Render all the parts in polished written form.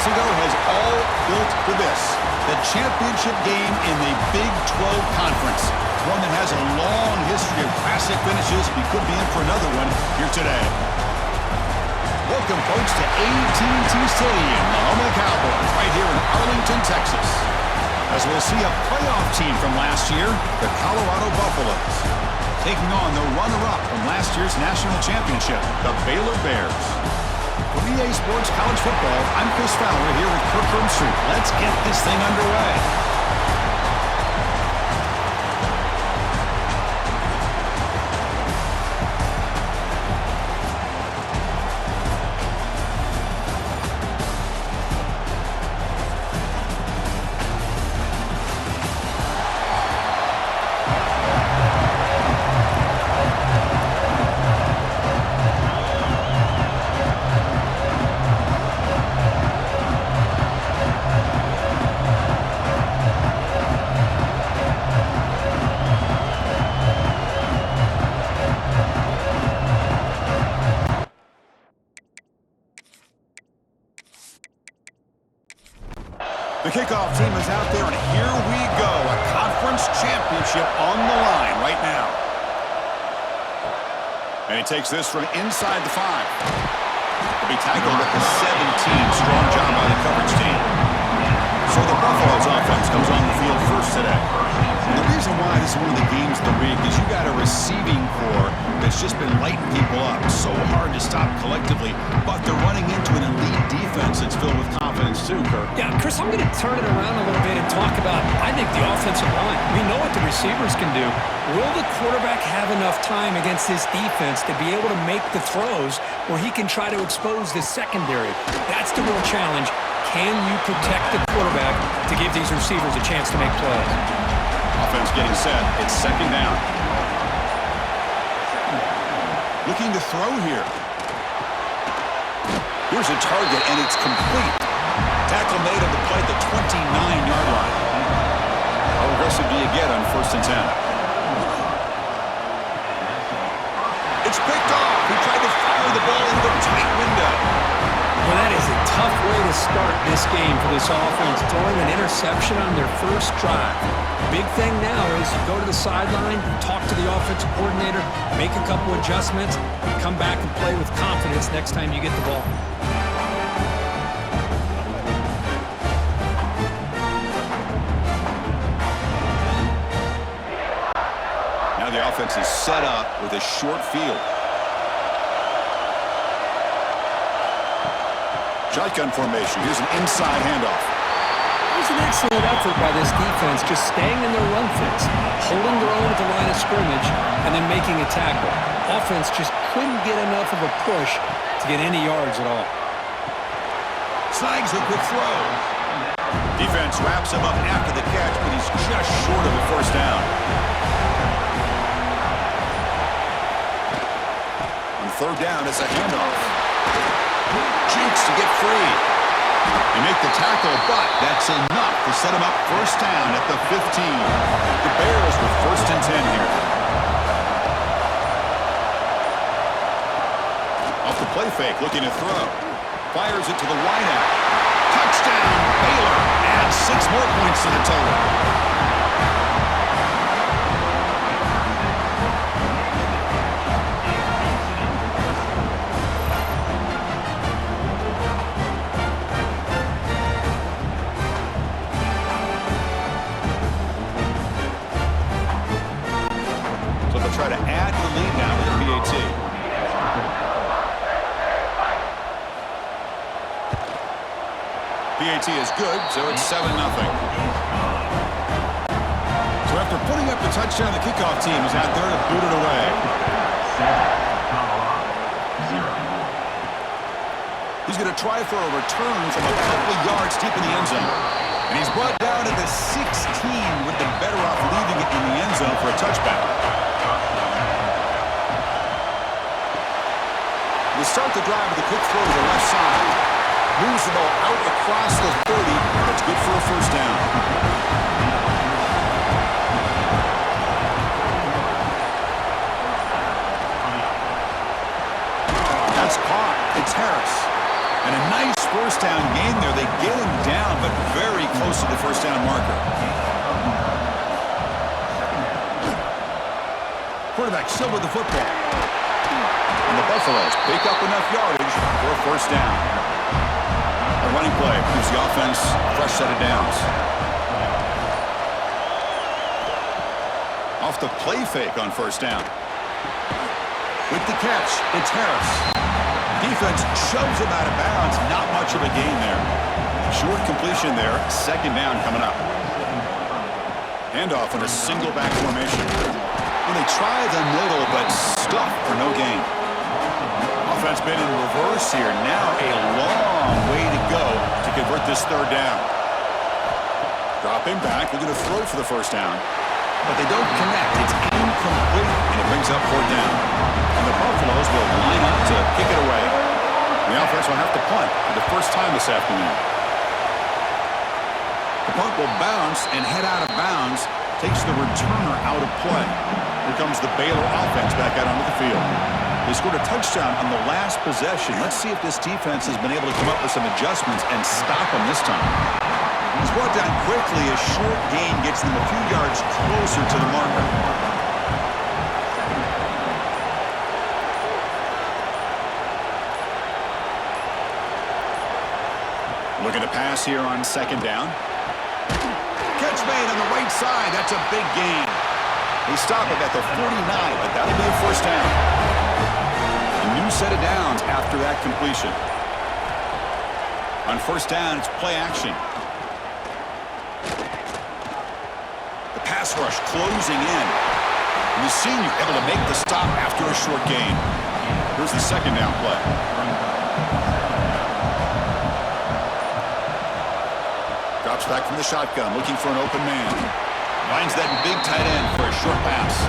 months ago has all built to this. The championship game in the Big-12 Conference. One that has a long history of classic finishes. We could be in for another one here today. Welcome, folks, to AT&T Stadium, the home of the Cowboys, right here in Arlington, Texas. As we'll see a playoff team from last year, the Colorado Buffaloes, taking on the runner-up from last year's national championship, the Baylor Bears. For EA Sports College Football, I'm Chris Fowler here with Kirk Herbstreit. Let's get this thing underway. The kickoff team is out there, and here we go. A conference championship on the line right now. And he takes this from inside the 5. He'll be tackled at the 17. Strong job by the coverage team. So the Buffaloes offense comes on the field first today. And the reason why this is one of the games of the week is you got a receiving core that's just been lighting people up. So hard to stop collectively, but they're running into an elite defense that's filled with confidence too, Kirk. Yeah, Chris, I'm going to turn it around a little bit and talk about, I think, the offensive line. We know what the receivers can do. Will the quarterback have enough time against this defense to be able to make the throws where he can try to expose the secondary? That's the real challenge. Can you protect the quarterback to give these receivers a chance to make plays? Offense getting set. It's second down. Looking to throw here. Here's a target, and it's complete. Tackle made on the play at the 29-yard line. How aggressive do you get on 1st and 10? It's picked off. He tried to fire the ball into the tight window. Well, that is a tough way to start this game for this offense, throwing an interception on their first drive. Big thing now is you go to the sideline, talk to the offensive coordinator, make a couple adjustments, and come back and play with confidence next time you get the ball. Now the offense is set up with a short field. Shotgun formation. Here's an inside handoff. It was an excellent effort by this defense, just staying in their run fence, holding their own at the line of scrimmage, and then making a tackle. Offense just couldn't get enough of a push to get any yards at all. Snags a quick throw. Defense wraps him up after the catch, but he's just short of the 1st down. On 3rd down, it's a handoff. Cheeks to get free. They make the tackle, but that's enough to set him up 1st down at the 15. The Bears with 1st and 10 here. Off the play fake, looking to throw. Fires it to the wideout. Touchdown, Baylor. Adds 6 more points to the total. Try to add to the lead now with the PAT. PAT is good, so it's 7-0. So after putting up the touchdown, the kickoff team is out there to boot it away. He's going to try for a return from a couple of yards deep in the end zone. And he's brought down to the 16 with the better off leaving it in the end zone for a touchback. We start the drive with a quick throw to the left side. Moves the ball out across the 30. That's good for a 1st down. That's caught. It's Harris. And a nice 1st down gain there. They get him down, but very close to the first down marker. Quarterback still with the football. And the Buffaloes pick up enough yardage for a first down. A running play gives the offense a fresh set of downs. Off the play fake on first down. With the catch, it's Harris. Defense shoves him out of bounds. Not much of a gain there. Short completion there. Second down coming up. Handoff in a single back formation. And they try the middle, but stuffed for no gain. Offense been in reverse here. Now a long way to go to convert this third down. Dropping back. They're going to throw for the first down. But they don't connect. It's incomplete, and it brings up fourth down. And the Buffaloes will line up to kick it away. The offense will have to punt for the first time this afternoon. The punt will bounce and head out of bounds. Takes the returner out of play. Here comes the Baylor offense back out onto the field. They scored a touchdown on the last possession. Let's see if this defense has been able to come up with some adjustments and stop them this time. It's brought down quickly. A short gain gets them a few yards closer to the marker. Looking to pass here on second down. Catch made on the right side. That's a big gain. They stop it at the 49, but that'll be a first down. A new set of downs after that completion. On first down, it's play action. The pass rush closing in. And the senior able to make the stop after a short gain. Here's the second down play. Drops back from the shotgun, looking for an open man. Finds that big tight end for a short pass.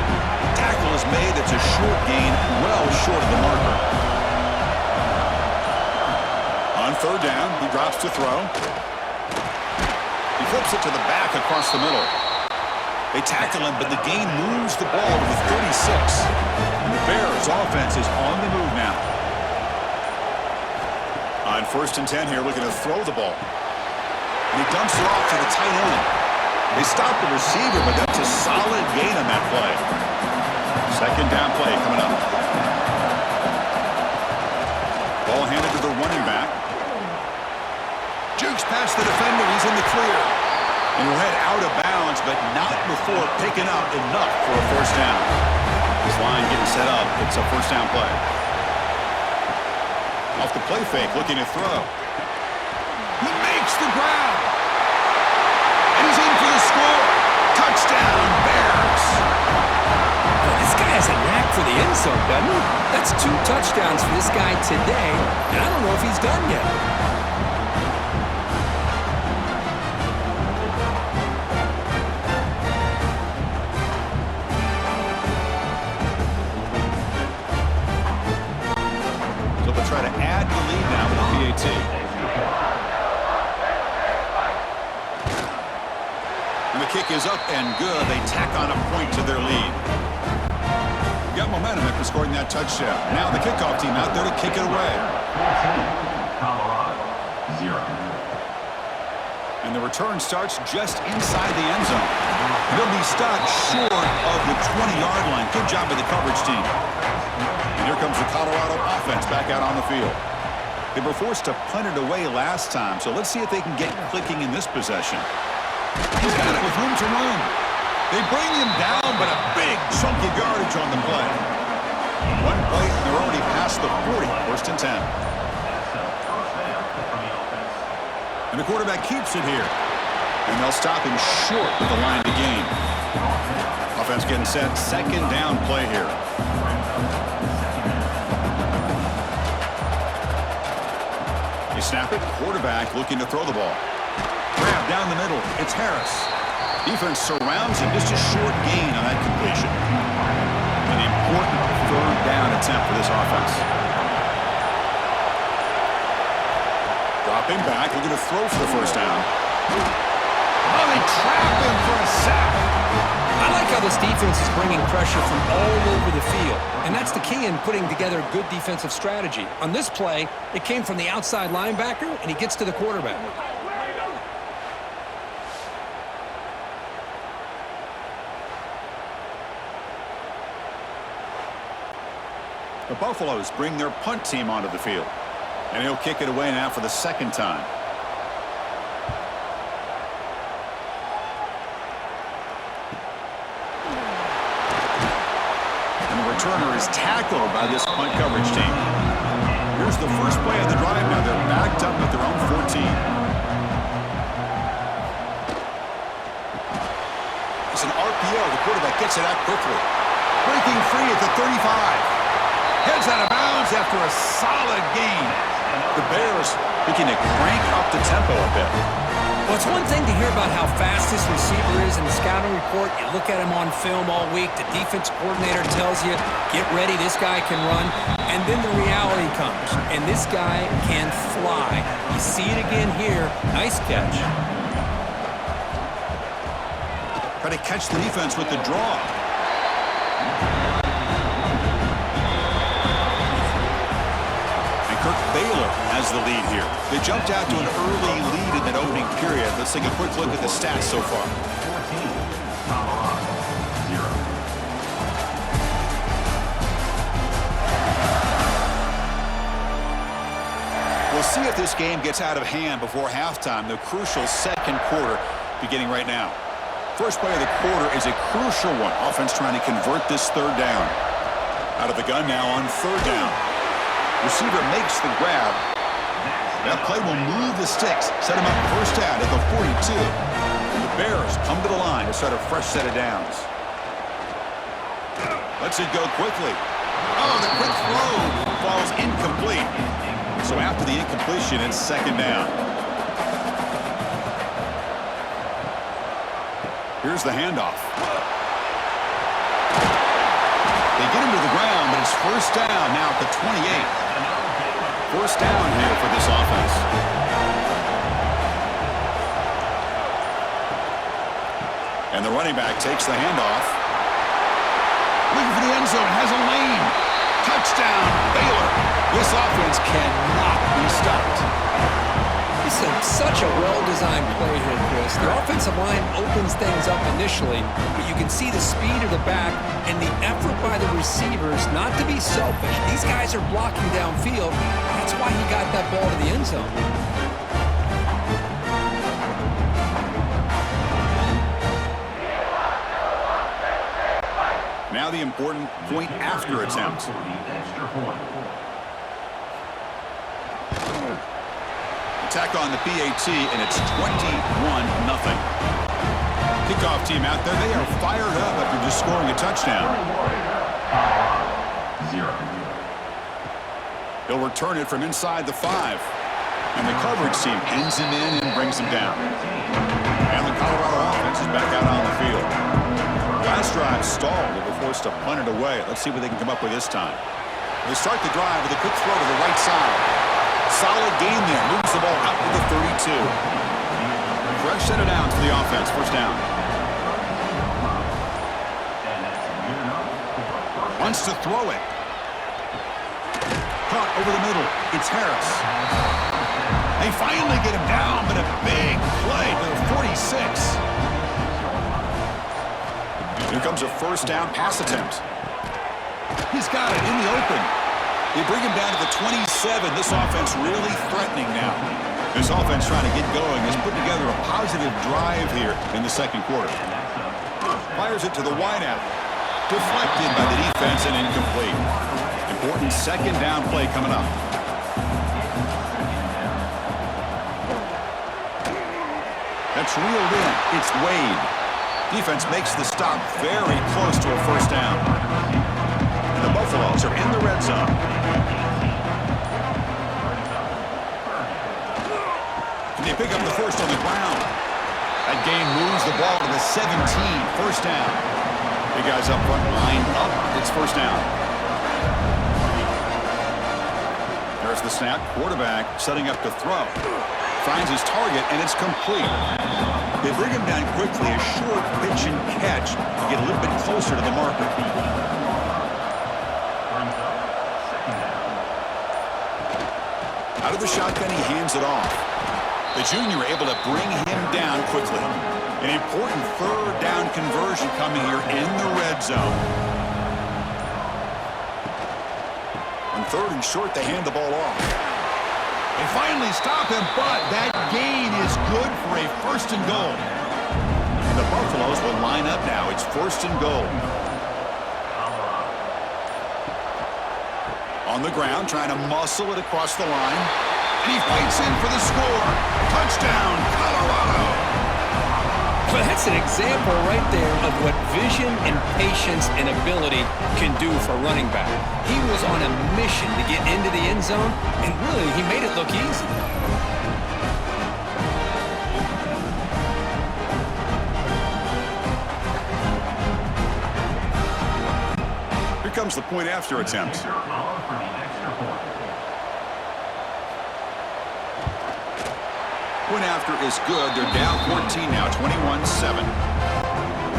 Tackle is made. It's a short gain, well short of the marker. On third down, he drops to throw. He flips it to the back across the middle. They tackle him, but the gain moves the ball to the 36. And the Bears' offense is on the move now. On first and 10 here, looking to throw the ball. And he dumps it off to the tight end. They stop the receiver, but that's a solid gain on that play. Second down play coming up. Ball handed to the running back. Jukes past the defender. He's in the clear. And he'll head out of bounds, but not before picking up enough for a first down. This line getting set up. It's a first down play. Off the play fake, looking to throw. He makes the grab. And he's in for the score. Touchdown, Bears. Well, this guy has a knack for the end zone, doesn't he? That's 2 touchdowns for this guy today, and I don't know if he's done yet. So they'll try to add the lead now with the PAT. The kick is up and good. They tack on a point to their lead. Got momentum after scoring that touchdown. Now the kickoff team out there to kick it away. Colorado, 0. And the return starts just inside the end zone. They'll be stopped short of the 20-yard line. Good job by the coverage team. And here comes the Colorado offense back out on the field. They were forced to punt it away last time, so let's see if they can get clicking in this possession. He's got it with room to run. They bring him down, but a big chunk of yardage on the play. One play, and they're already past the 40, first and 10. And the quarterback keeps it here. And they'll stop him short with the line to gain. Offense getting set, second down play here. You snap it, quarterback looking to throw the ball. Grab down the middle. It's Harris. Defense surrounds him. Just a short gain on that completion. An important third down attempt for this offense. Dropping back. Looking to throw for the first down. Oh, they trap him for a sack. I like how the this defense is bringing pressure from all over the field, and that's the key in putting together a good defensive strategy. On this play, it came from the outside linebacker, and he gets to the quarterback. The Buffaloes bring their punt team onto the field, and he'll kick it away now for the second time. Returner is tackled by this punt coverage team. Here's the first play of the drive now. They're backed up at their own 14. It's an RPO. The quarterback gets it out quickly. Breaking free at the 35. Heads out of bounds after a solid gain. The Bears looking to crank up the tempo a bit. Well, it's one thing to hear about how fast this receiver is in the scouting report. You look at him on film all week. The defense coordinator tells you, get ready, this guy can run. And then the reality comes, and this guy can fly. You see it again here. Nice catch. Try to catch the defense with the draw. Baylor has the lead here. They jumped out to an early lead in that opening period. Let's take a quick look at the stats so far. 14-0. We'll see if this game gets out of hand before halftime. The crucial second quarter beginning right now. First play of the quarter is a crucial one. Offense trying to convert this third down. Out of the gun now on third down. Receiver makes the grab. That play will move the sticks, set him up first down at the 42. And the Bears come to the line to start a fresh set of downs. Lets it go quickly. Oh, the quick throw falls incomplete. So after the incompletion, it's second down. Here's the handoff. They get him to the ground, but it's first down now at the 28. First down here for this offense. And the running back takes the handoff. Looking for the end zone, has a lane. Touchdown, Baylor. This offense cannot be stopped. This is such a well-designed play here, Chris. The offensive line opens things up initially, but you can see the speed of the back and the effort by the receivers not to be selfish. These guys are blocking downfield. That's why he got that ball to the end zone. Now the important point after attempt. Attack on the PAT, and it's 21-0. Kickoff team out there. They are fired up after just scoring a touchdown. 0. He'll return it from inside the 5. And the coverage team pins him in and brings him down. And the Colorado offense is back out on the field. Last drive stalled. They were forced to punt it away. Let's see what they can come up with this time. They start the drive with a quick throw to the right side. Solid gain there. Moves the ball out to the 32. Fresh set of downs for the offense. First down. Wants to throw it. Caught over the middle. It's Harris. They finally get him down, but a big play to the 46. Here comes a first down pass attempt. He's got it in the open. They bring him down to the 27. This offense really threatening now. This offense trying to get going has put together a positive drive here in the second quarter. Fires it to the wideout. Deflected by the defense and incomplete. Important second down play coming up. That's reeled in. It's Wade. Defense makes the stop very close to a first down. And the Buffaloes are in the red zone. And they pick up the first on the ground. That gain moves the ball to the 17. First down. Big guys up front lined up. It's first down. There's the snap. Quarterback setting up to throw. Finds his target, and it's complete. They bring him down quickly, a short pitch and catch to get a little bit closer to the marker. Out of the shotgun, he hands it off. The junior able to bring him down quickly. An important third down conversion coming here in the red zone. On third and short, they hand the ball off. They finally stop him, but that gain is good for a first and goal. And the Buffaloes will line up now. It's first and goal. On the ground, trying to muscle it across the line. And he fights in for the score. Touchdown, Colorado. Well, that's an example right there of what vision and patience and ability can do for running back. He was on a mission to get into the end zone, and really, he made it look easy. Here comes the point after attempt. Point after is good. They're down 14 now, 21-7.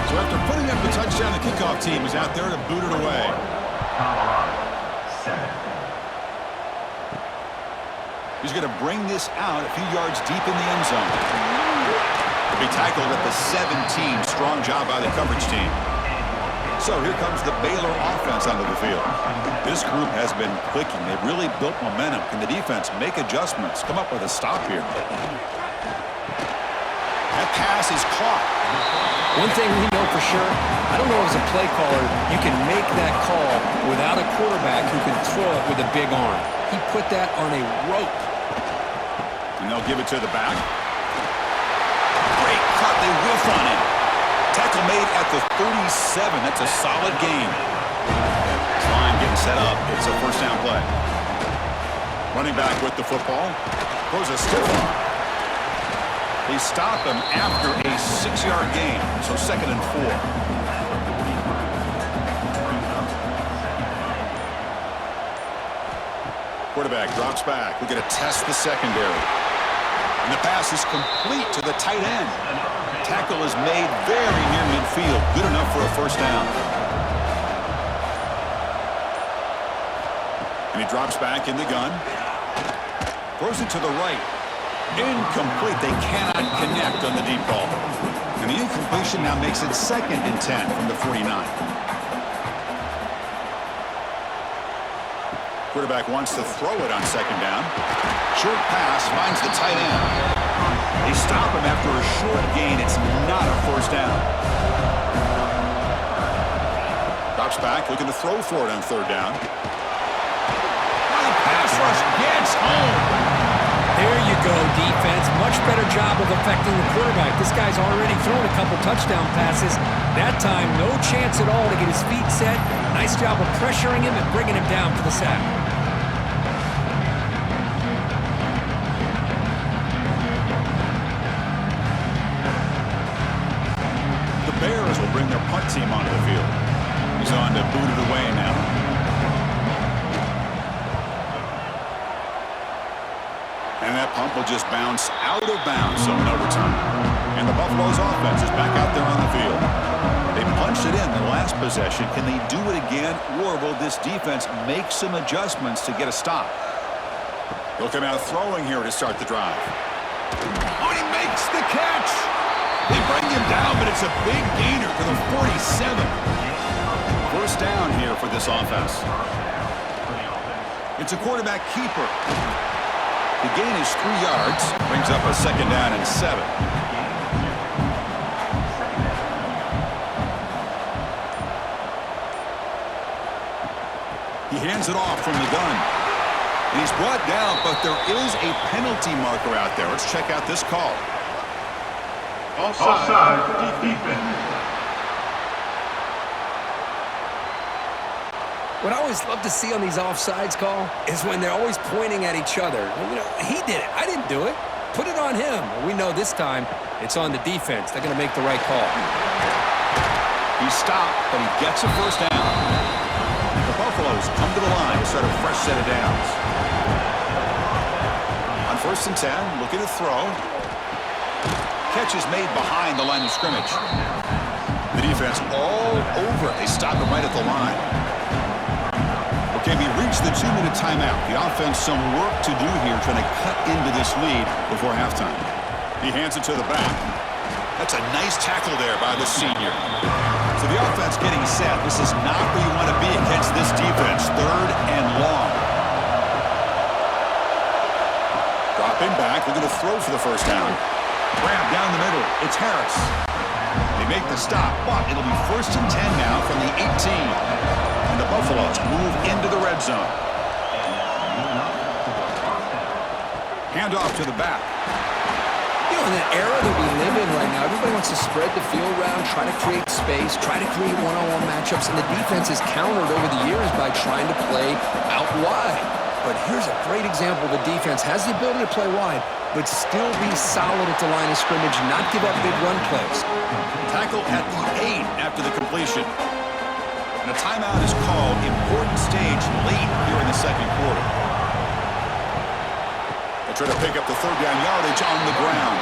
So after putting up the touchdown, the kickoff team is out there to boot it away. He's going to bring this out a few yards deep in the end zone. He'll be tackled at the 17. Strong job by the coverage team. So here comes the Baylor offense onto the field. This group has been clicking. They've really built momentum. Can the defense make adjustments? Come up with a stop here. That pass is caught. One thing we know for sure, I don't know as a play caller, you can make that call without a quarterback who can throw it with a big arm. He put that on a rope. And they'll give it to the back. Great cut. They whiff on it. Tackle made at the 37. That's a solid gain. Line getting set up. It's a first down play. Running back with the football. Throws a stiff arm. They stop him after a 6-yard gain. So second and 4. Quarterback drops back. We're going to test the secondary. And the pass is complete to the tight end. Tackle is made very near midfield. Good enough for a first down. And he drops back in the gun. Throws it to the right. Incomplete. They cannot connect on the deep ball. And the incompletion now makes it second and 10 from the 49. Quarterback wants to throw it on second down. Short pass finds the tight end. They stop him after a short gain. It's not a first down. Drops back, looking to throw for it on third down. Pass rush gets home. There you go, defense. Much better job of affecting the quarterback. This guy's already thrown a couple touchdown passes. That time, no chance at all to get his feet set. Nice job of pressuring him and bringing him down for the sack. The Bears will bring their punt team onto the field. He's on to boot it away now. And that punt will just bounce out of bounds, so no return. And the Buffalo's offense is back out there on the field. They punched it in the last possession. Can they do it again, or will this defense make some adjustments to get a stop? They'll come out throwing here to start the drive. Oh, he makes the catch! They bring him down, but it's a big gainer to the 47. First down here for this offense. It's a quarterback keeper. The gain is 3 yards, brings up a second down and 7. He hands it off from the gun. And he's brought down, but there is a penalty marker out there. Let's check out this call. Offside, defense. What I always love to see on these offsides call is when they're always pointing at each other. You know, he did it. I didn't do it. Put it on him. We know this time it's on the defense. They're going to make the right call. He stopped, but he gets a first down. The Buffaloes come to the line to start a fresh set of downs. On first and 10, looking to throw. catch is made behind the line of scrimmage. The defense all over it. They stop it right at the line. Okay, we reached the 2-minute timeout. The offense some work to do here trying to cut into this lead before halftime. He hands it to the back. That's a nice tackle there by the senior. So the offense getting set. This is not where you want to be against this defense. 3rd and long. Dropping back. They're going to throw for the first down. Grab down the middle. It's Harris. They make the stop, but it'll be 1st and 10 now from the 18. And the Buffaloes move into the red zone. Handoff to the back. You know, in the era that we live in right now, everybody wants to spread the field around, try to create space, try to create one-on-one matchups, and the defense has countered over the years by trying to play out wide. But here's a great example. The defense has the ability to play wide, but still be solid at the line of scrimmage, not give up big run plays. Tackle at the 8 after the completion. And a timeout is called. Important stage late here in the second quarter. They try to pick up the 3rd down yardage on the ground.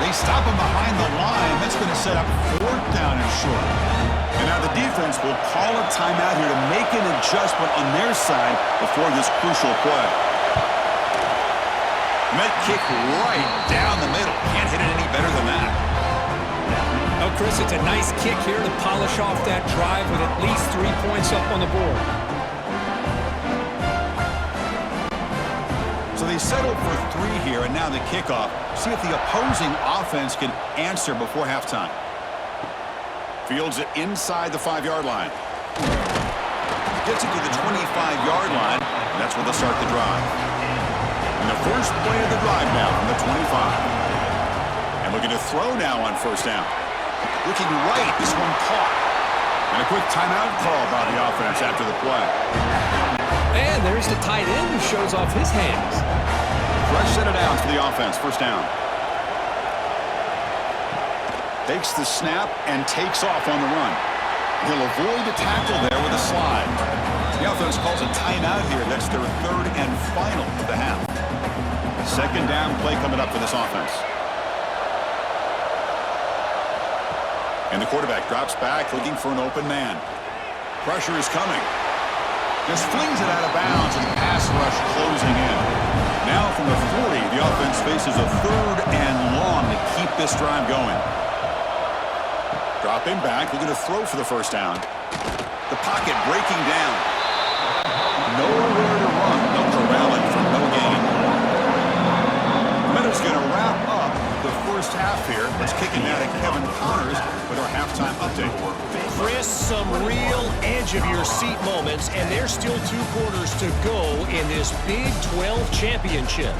They stop him behind the line. That's going to set up 4th down and short. And now the defense will call a timeout here to make an adjustment on their side before this crucial play. Met kick right down the middle. Can't hit it any better than that. Oh, Chris, it's a nice kick here to polish off that drive with at least 3 points up on the board. So they settled for 3 here, and now the kickoff. See if the opposing offense can answer before halftime. Fields it inside the 5-yard line. Gets it to the 25-yard line, and that's where they'll start the drive. And the first play of the drive now from the 25. And looking to throw now on 1st down. Looking right, this one caught. And a quick timeout call by the offense after the play. And there's the tight end who shows off his hands. Fresh set of downs for the offense, 1st down. Takes the snap and takes off on the run. He'll avoid the tackle there with a slide. The offense calls a timeout here. That's their 3rd and final of the half. 2nd down play coming up for this offense. And the quarterback drops back looking for an open man. Pressure is coming. Just flings it out of bounds and pass rush closing in. Now from the 40, the offense faces a 3rd and long to keep this drive going. Dropping back, looking to throw for the 1st down. The pocket breaking down. Nowhere to run. They'll corral it for no gain. Meadows going to wrap up the first half here. Let's kick it now to Kevin Connors with our halftime update. Chris, some real edge-of-your-seat moments, and there's still 2 quarters to go in this Big 12 championship.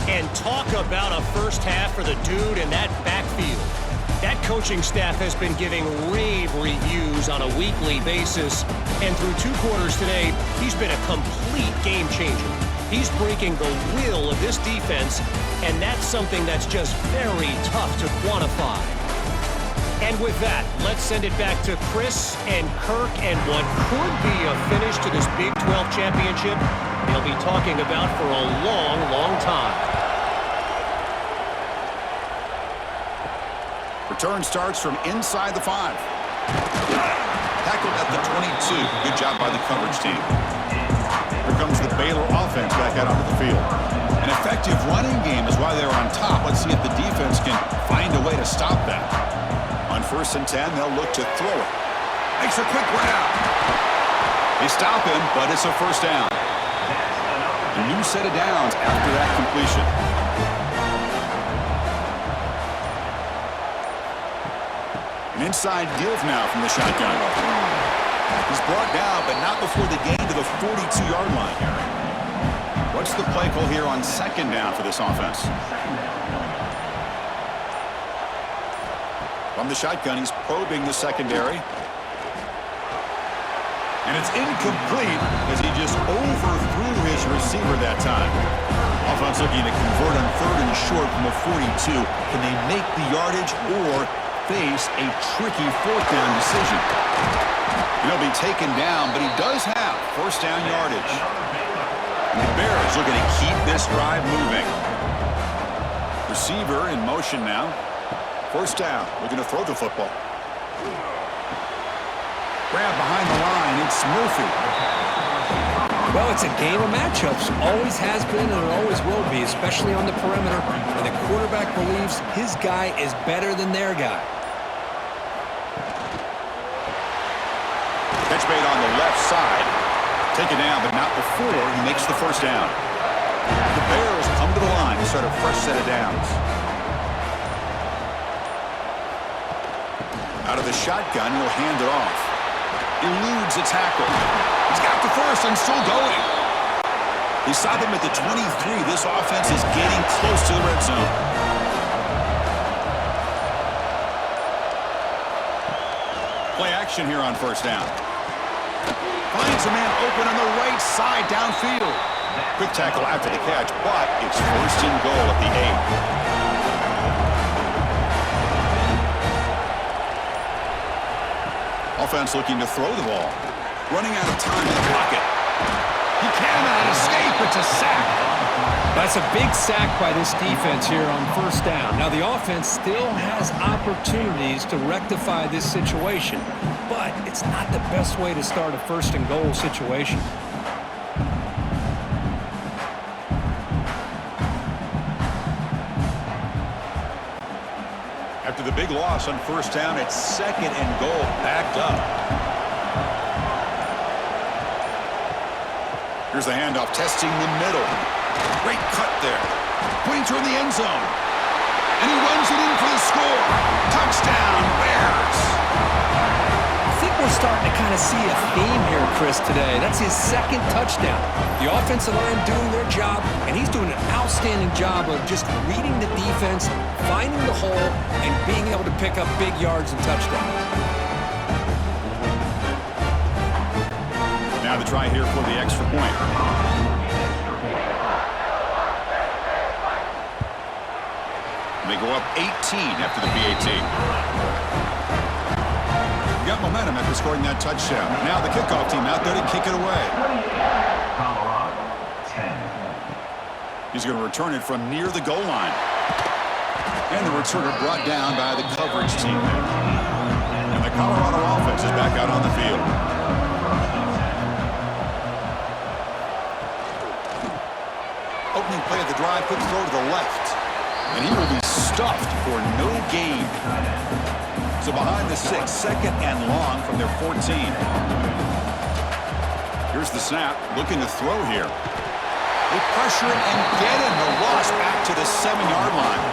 And talk about a first half for the dude in that backfield. That coaching staff has been giving rave reviews on a weekly basis, and through 2 quarters today, he's been a complete game changer. He's breaking the will of this defense, and that's something that's just very tough to quantify. And with that, let's send it back to Chris and Kirk and what could be a finish to this Big 12 championship they'll be talking about for a long, long time. Return starts from inside the 5. Tackled at the 22. Good job by the coverage team. Here comes the Baylor offense back out onto the field. An effective running game is why they're on top. Let's see if the defense can find a way to stop that. On 1st and 10, they'll look to throw it. Makes a quick grab. They stop him, but it's a 1st down. A new set of downs after that completion. An inside give now from the shotgun. He's brought down, but not before the gain to the 42-yard line. What's the play call here on 2nd down for this offense? From the shotgun, he's probing the secondary. And it's incomplete as he just overthrew his receiver that time. Offense looking to convert on 3rd and short from the 42. Can they make the yardage or face a tricky 4th down decision? He'll be taken down, but he does have 1st down yardage. And the Bears looking to keep this drive moving. Receiver in motion now. First down. We're going to throw the football. Grab behind the line. It's Murphy. Well, it's a game of matchups. Always has been and it always will be, especially on the perimeter. And the quarterback believes his guy is better than their guy. Catch made on the left side. Take it down, but not before he makes the first down. The Bears come to the line to start a fresh set of downs. Out of the shotgun, he'll hand it off. Eludes a tackle. He's got the first and still going. He saw them at the 23. This offense is getting close to the red zone. Play action here on first down. Finds a man open on the right side downfield. Quick tackle after the catch, but it's first and goal at the 8. Offense looking to throw the ball. Running out of time in the pocket. He cannot escape. It's a sack. That's a big sack by this defense here on first down. Now, the offense still has opportunities to rectify this situation, but it's not the best way to start a first and goal situation. After the big loss on first down, it's second and goal, backed up. Here's the handoff, testing the middle. Great cut there. Putting toward the end zone. And he runs it in for the score. Touchdown, Bears. I think we're starting to kind of see a theme here, Chris, today. That's his second touchdown. The offensive line doing their job, and he's doing an outstanding job of just reading the defense, finding the hole, and being able to pick up big yards and touchdowns. Now the try here for the extra point. They go up 18 after the PAT. Got momentum after scoring that touchdown. Now the kickoff team out there to kick it away. He's going to return it from near the goal line. And the returner brought down by the coverage team there. And the Colorado offense is back out on the field. Opening play of the drive, quick throw to the left. And he will be stuffed for no gain. So behind the 6, second and long from their 14. Here's the snap, looking to throw here. They pressure it and get him. The loss back to the 7-yard line.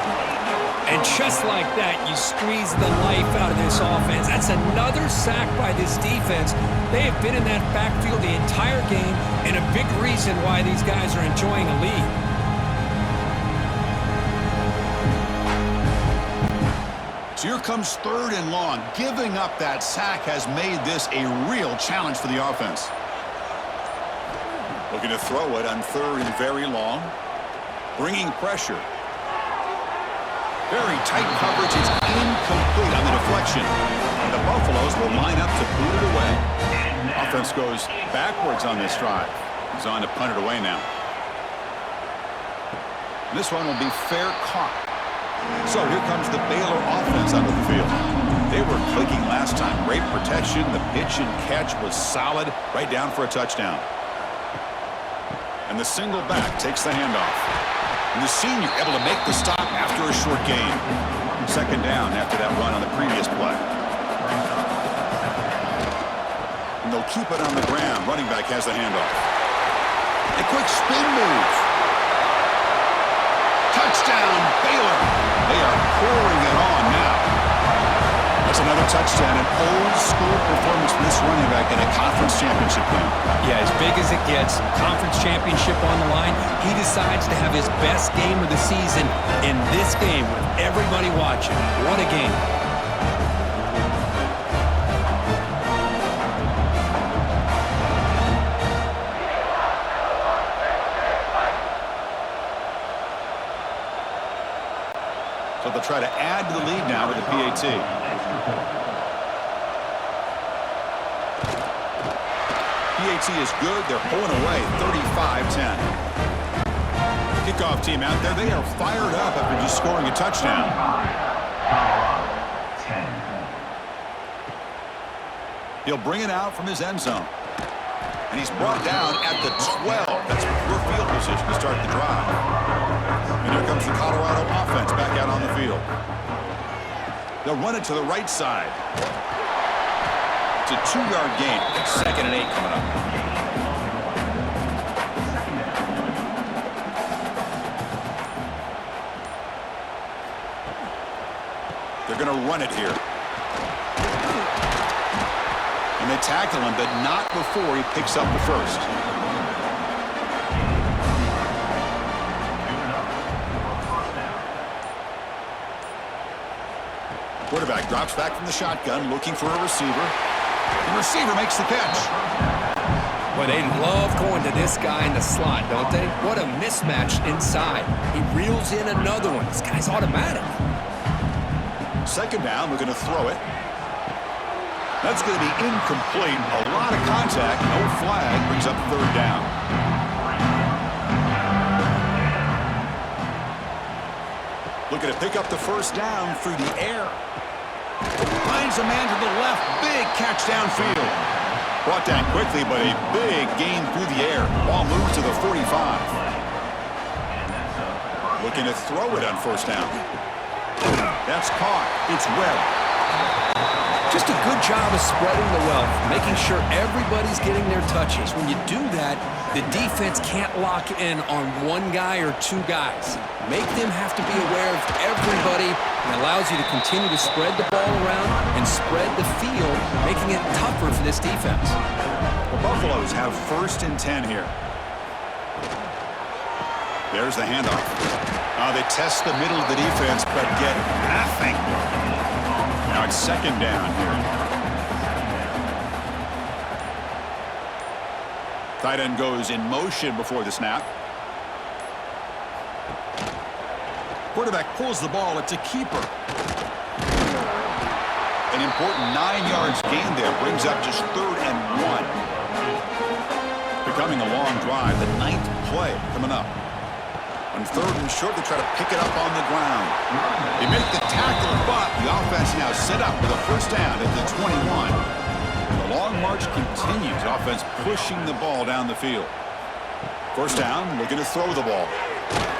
And just like that, you squeeze the life out of this offense. That's another sack by this defense. They have been in that backfield the entire game, and a big reason why these guys are enjoying a lead. So here comes third and long. Giving up that sack has made this a real challenge for the offense. Looking to throw it on third and very long. Bringing pressure. Very tight coverage. It's incomplete on the deflection. And the Buffaloes will line up to boot it away. Offense goes backwards on this drive. He's on to punt it away now. This one will be fair caught. So here comes the Baylor offense onto the field. They were clicking last time. Great protection. The pitch and catch was solid. Right down for a touchdown. And the single back takes the handoff. And the senior able to make the stop after a short gain. Second down after that run on the previous play. And they'll keep it on the ground. Running back has the handoff. A quick spin move. Touchdown, Baylor. They are pouring it on now. That's another touchdown, an old-school performance from this running back in a conference championship game. Yeah, as big as it gets, conference championship on the line, he decides to have his best game of the season in this game with everybody watching. What a game. So they'll try to add to the lead now with the PAT. PAT is good. They're pulling away 35-10. Kickoff team out there. They are fired up after just scoring a touchdown. He'll bring it out from his end zone. And he's brought down at the 12. That's poor field position to start the drive. And here comes the Colorado offense back out on the field. They'll run it to the right side. It's a 2-yard gain. 2nd and 8 coming up. They're going to run it here. And they tackle him, but not before he picks up the first. Quarterback drops back from the shotgun, looking for a receiver. The receiver makes the catch. Well, they love going to this guy in the slot, don't they? What a mismatch inside. He reels in another one. This guy's automatic. 2nd down, we're going to throw it. That's going to be incomplete. A lot of contact, no flag, brings up 3rd down. Looking to pick up the first down through the air. Finds a man to the left. Big catch downfield. Brought down quickly, but a big gain through the air. Ball moves to the 45. Looking to throw it on 1st down. That's caught. It's Webb. Just a good job of spreading the wealth, making sure everybody's getting their touches. When you do that, the defense can't lock in on one guy or 2 guys. Make them have to be aware of everybody, and allows you to continue to spread the ball around and spread the field, making it tougher for this defense. The Buffaloes have 1st and 10 here. There's the handoff. They test the middle of the defense, but get nothing. Now it's 2nd down here. Tight end goes in motion before the snap. Quarterback pulls the ball. It's a keeper. An important 9 yards gain there. Brings up just 3rd and 1. Becoming a long drive. The 9th play coming up. On 3rd and short, they try to pick it up on the ground. They make the tackle, but the offense now set up with a 1st down at the 21. The long march continues. Offense pushing the ball down the field. 1st down, looking to throw the ball.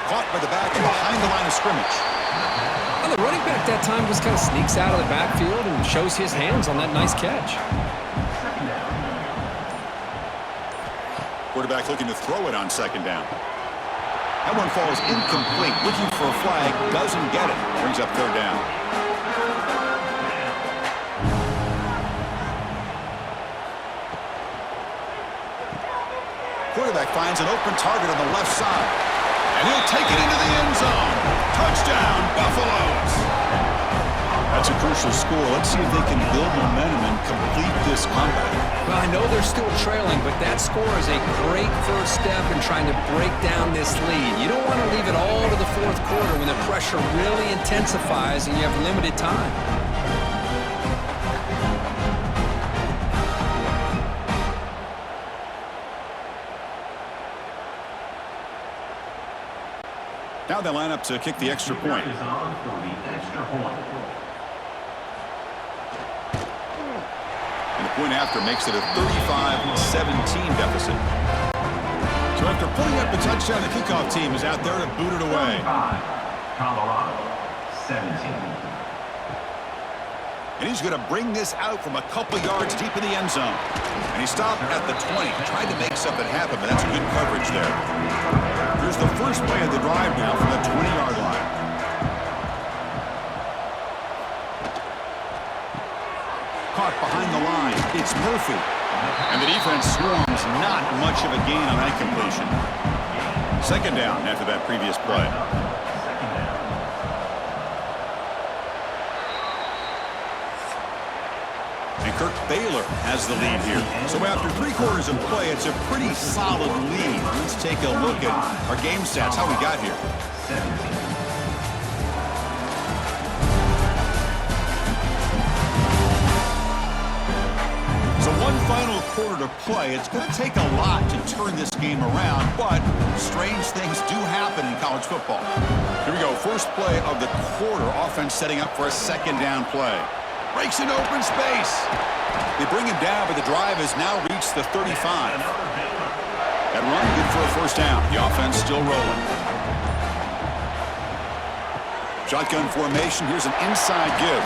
Caught by the back and behind the line of scrimmage. Well, the running back that time just kind of sneaks out of the backfield and shows his hands on that nice catch. Quarterback looking to throw it on 2nd down. That one falls incomplete. Looking for a flag. Doesn't get it. Brings up 3rd down. Quarterback finds an open target on the left side. And he'll take it into the end zone. Touchdown, Buffaloes. That's a crucial score. Let's see if they can build momentum and complete this comeback. Well, I know they're still trailing, but that score is a great first step in trying to break down this lead. You don't want to leave it all to the 4th quarter when the pressure really intensifies and you have limited time. Now they line up to kick the extra point. And the point after makes it a 35-17 deficit. So after putting up a touchdown, the kickoff team is out there to boot it away. Colorado, 17. And he's going to bring this out from a couple yards deep in the end zone. And he stopped at the 20, tried to make something happen, but that's good coverage there. Here's the first play of the drive now from the 20-yard line. Caught behind the line. It's Murphy. And the defense swarms. Not much of a gain on that completion. 2nd down after that previous play. And Kirk Baylor has the lead here. So after 3 quarters of play, it's a pretty solid lead. Let's take a look at our game stats, how we got here. So one final quarter to play. It's going to take a lot to turn this game around, but strange things do happen in college football. Here we go. First play of the quarter. Offense setting up for a 2nd down play. Breaks an open space. They bring him down, but the drive has now reached the 35. That run good for a first down. The offense still rolling. Shotgun formation. Here's an inside give.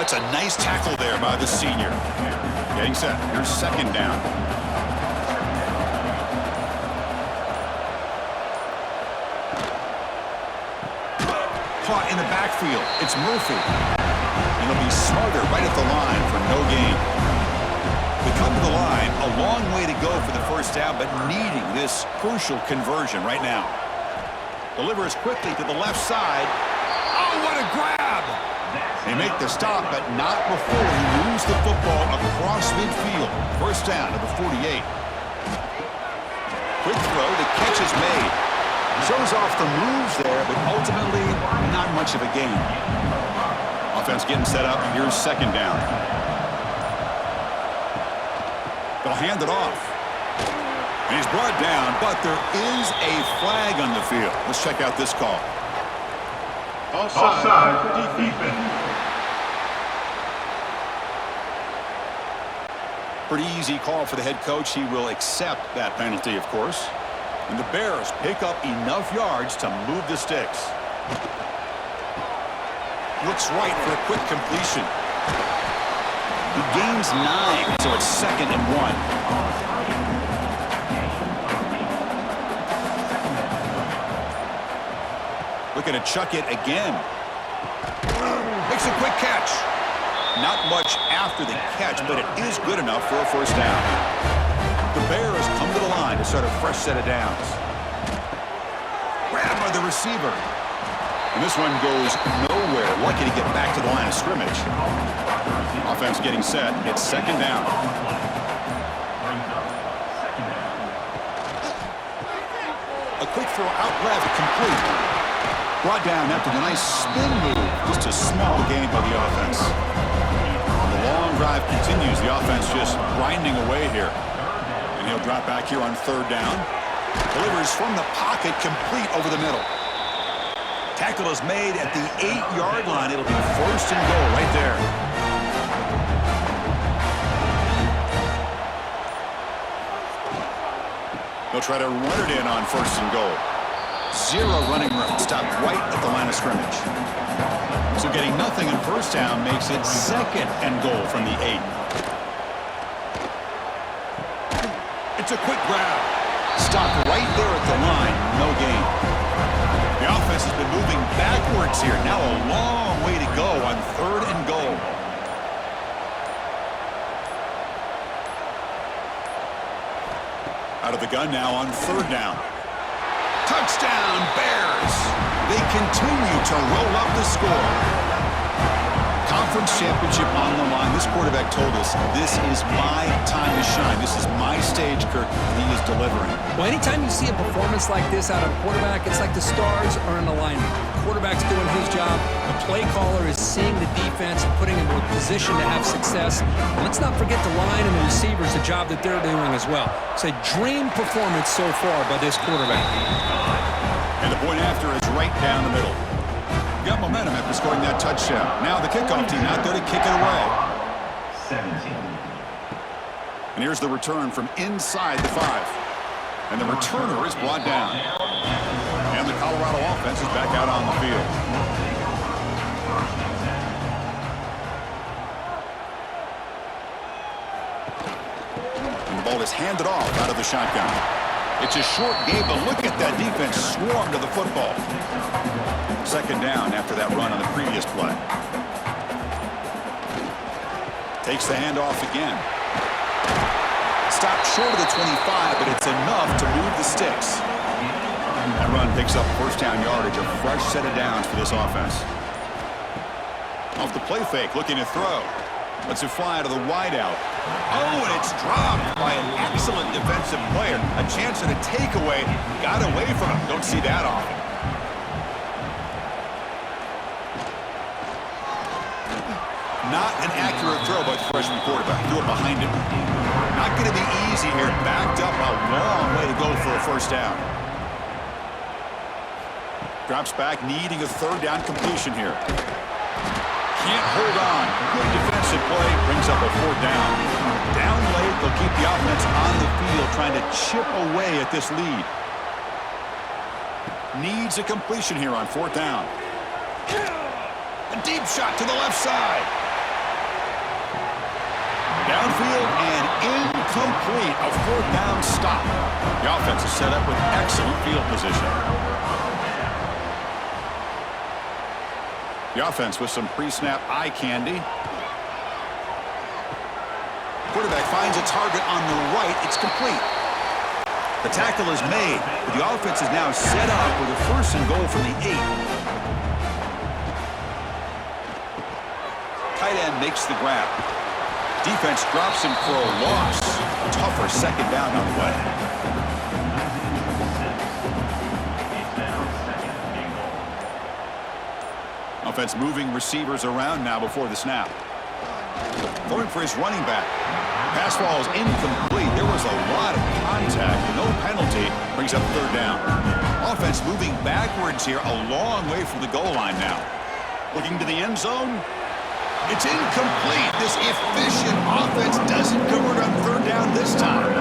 That's a nice tackle there by the senior. Getting set. Here's second down. Caught in the backfield. It's Murphy. And he'll be smarter right at the line for no gain. They come to the line. A long way to go for the first down, but needing this crucial conversion right now. Delivers quickly to the left side. Oh, what a grab! They make the stop, but not before he moves the football across midfield. First down to the 48. Quick throw. The catch is made. Shows off the moves there, but ultimately not much of a gain. Offense getting set up. Here's second down. They'll hand it off. And he's brought down, but there is a flag on the field. Let's check out this call. Offside for defense. Pretty easy call for the head coach. He will accept that penalty, of course. And the Bears pick up enough yards to move the sticks. Looks right for a quick completion. He gains 9, so it's 2nd and 1. Looking to chuck it again. Makes a quick catch. Not much after the catch, but it is good enough for a first down. The Bears come to the line to start a fresh set of downs. Grabbed by the receiver. And this one goes nowhere. Lucky to get back to the line of scrimmage. Offense getting set. It's second down. A quick throw out left, complete. Brought down after the nice spin move. Just a small gain by the offense. And the long drive continues. The offense just grinding away here. And he'll drop back here on third down. Delivers from the pocket, complete over the middle. Tackle is made at the 8-yard line. It'll be first and goal right there. They'll try to run it in on first and goal. 0 running room. Stopped right at the line of scrimmage. So getting nothing in first down makes it second and goal from the 8. It's a quick grab. Stopped right there at the line. No gain. The offense has been moving backwards here. Now a long way to go on third and goal. Out of the gun now on third down. Touchdown, Bears! They continue to roll up the score. Conference championship on the line. This quarterback told us, this is my time to shine. This is my stage, Kirk, and he is delivering. Well, anytime you see a performance like this out of a quarterback, it's like the stars are in alignment. The quarterback's doing his job. The play caller is seeing the defense and putting him in a position to have success. And let's not forget the line and the receivers, the job that they're doing as well. It's a dream performance so far by this quarterback. And the point after is right down the middle. Got momentum after scoring that touchdown. Now the kickoff team out there to kick it away. 17. And here's the return from inside the 5. And the returner is brought down. And the Colorado offense is back out on the field. And the ball is handed off out of the shotgun. It's a short game, but look at that defense swarm to the football. Second down after that run on the previous play. Takes the handoff again. Stopped short of the 25, but it's enough to move the sticks. That run picks up first down yardage, a fresh set of downs for this offense. Off the play fake, looking to throw. Lets it fly to the wideout. Oh, and it's dropped by an excellent defensive player. A chance at a takeaway. Got away from him. Don't see that often. Not an accurate throw by the freshman quarterback. Threw it behind him. Not going to be easy here. Backed up, a long way to go for a first down. Drops back, needing a third down completion here. can't hold on. Good defensive play brings up a fourth down. Down late, they'll keep the offense on the field trying to chip away at this lead. Needs a completion here on fourth down. A deep shot to the left side. Downfield and incomplete. A fourth down stop. The offense is set up with excellent field position. The offense with some pre-snap eye candy. Quarterback finds a target on the right. It's complete. The tackle is made, but the offense is now set up with a first and goal from the 8. Tight end makes the grab. Defense drops him for a loss. Tougher second down on the way. Offense moving receivers around now before the snap. Throwing for his running back. Pass ball is incomplete. There was a lot of contact. No penalty. Brings up third down. Offense moving backwards here, a long way from the goal line now. Looking to the end zone. It's incomplete. This efficient offense doesn't convert on third down this time.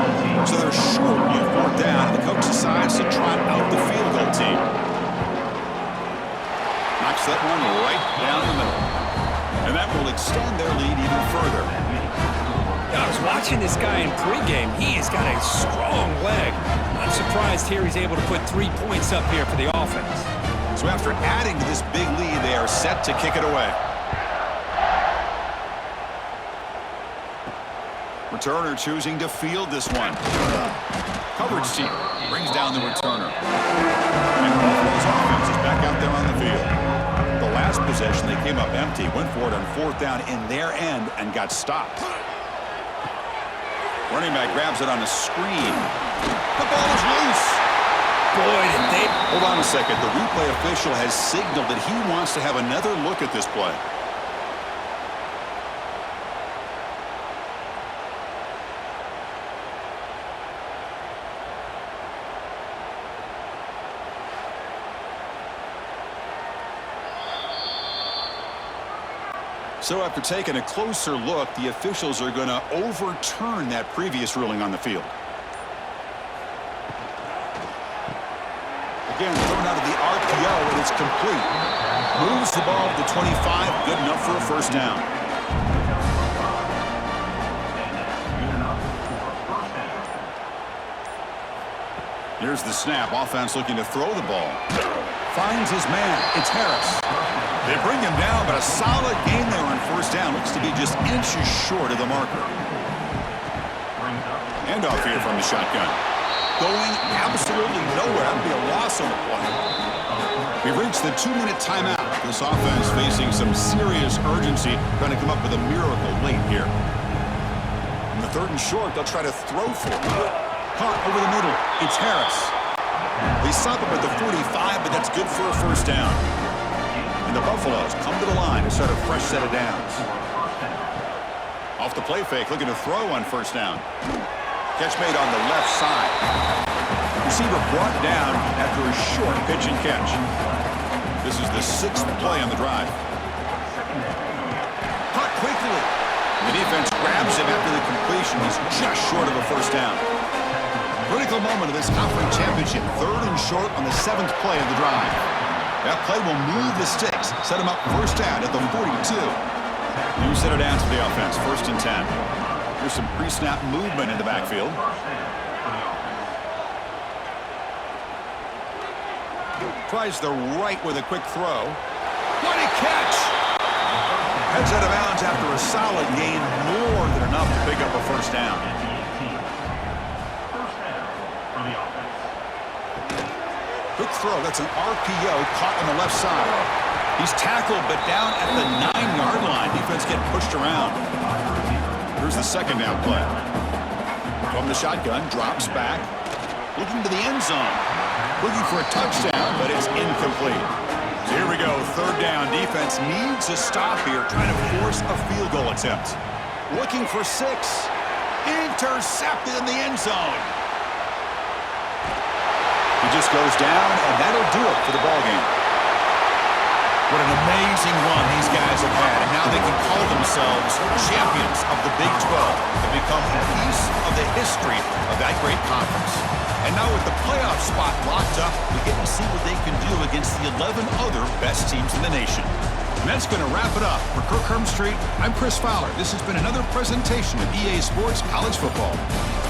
So they're short on fourth down. The coach decides to trot out the field goal team. Knocks that one right down the middle. And that will extend their lead even further. I was watching this guy in pregame. He has got a strong leg. I'm surprised here he's able to put 3 points up here for the offense. So after adding to this big lead, they are set to kick it away. Returner choosing to field this one. Coverage team brings down the returner. And Buffalo's offense is back out there on the field. The last possession, they came up empty, went for it on fourth down in their end and got stopped. Running back grabs it on a screen. The ball is loose. Boy, did they... Hold on a second. The replay official has signaled that he wants to have another look at this play. So after taking a closer look, the officials are going to overturn that previous ruling on the field. Again, thrown out of the RPO, and it's complete. Moves the ball to the 25, good enough for a first down. Here's the snap. Offense looking to throw the ball. Finds his man. It's Harris. They bring him down, but a solid gain there on first down. Looks to be just inches short of the marker. Handoff here from the shotgun. Going absolutely nowhere. That would be a loss on the play. We've reached the 2-minute timeout. This offense facing some serious urgency, trying to come up with a miracle late here. In the third and short, they'll try to throw for it. Caught over the middle. It's Harris. They stop him at the 45, but that's good for a first down. And the Buffaloes come to the line to start a fresh set of downs. Off the play fake, looking to throw on first down. Catch made on the left side. Receiver brought down after a short pitch and catch. This is the 6th play on the drive. Caught quickly. The defense grabs him after the completion. He's just short of a first down. Critical moment of this conference championship. 3rd and short on the 7th play of the drive. That play will move the sticks, set him up first down at the 42. New set of downs for the offense, 1st and 10. Here's some pre-snap movement in the backfield. Tries the right with a quick throw. What a catch! Heads out of bounds after a solid gain, more than enough to pick up a first down. Quick throw, that's an RPO caught on the left side. He's tackled, but down at the 9-yard line. Defense getting pushed around. Here's the second down play. From the shotgun, drops back. Looking to the end zone. Looking for a touchdown, but it's incomplete. So here we go, 3rd down. Defense needs a stop here, trying to force a field goal attempt. Looking for 6. Intercepted in the end zone. He just goes down, and that'll do it for the ballgame. What an amazing run these guys have had, and now they can call themselves champions of the Big 12 and become a piece of the history of that great conference. And now with the playoff spot locked up, we get to see what they can do against the 11 other best teams in the nation. And that's going to wrap it up. For Kirk Hermstreet, I'm Chris Fowler. This has been another presentation of EA Sports College Football.